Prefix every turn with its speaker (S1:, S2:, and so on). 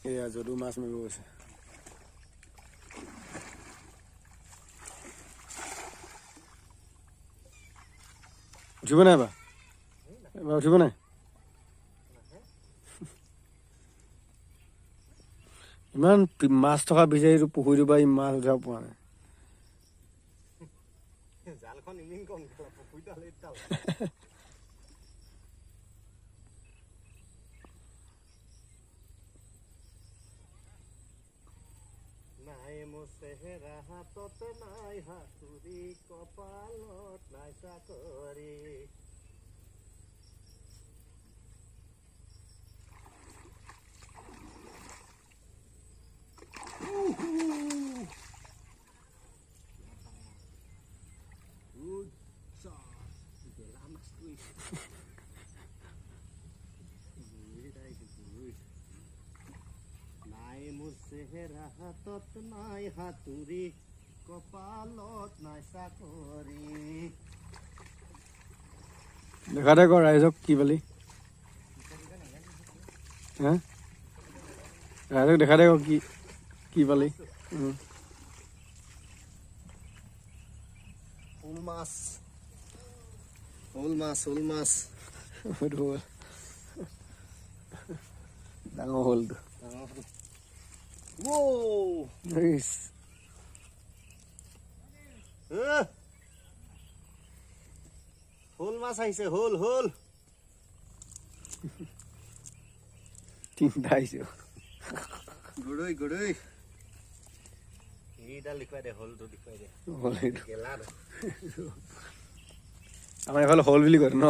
S1: এয়া যদু মাছ মাৰিব গৈছে। উঠিব নাই এবাৰ উঠিব নাই? ইমান মাছ থকা বিচাৰিটো পুখুৰীটো পৰা মাছ উঠাব পৰা নাই।
S2: জালখন ইমিন কম পুখুৰীটো হ'লে নাই মোৰ চেহেৰা হাতত নাই হাতুৰি কপালত নাই চাকৰি নাই মোৰ চেহেৰা হাতত নাই হাতুৰি কপালত নাই চাকৰি
S1: দেখা দে কৰ ৰাইজক কি পালি হা ৰাইজক দেখা দে কৰ কি পালি।
S2: শ'ল মাছ শ'ল মাছ শ'ল মাছ
S1: ডাঙৰ হ'লটো
S2: শ'ল মাছ আহিছে শ'ল শ'ল
S1: তিনিটা আহিছে
S2: গৰৈ গৰৈ এইডাল দেখুৱাই দে শ'লটো দেখুৱাই দে
S1: আমাৰ এইফালে শ'ল বুলি কয় ন।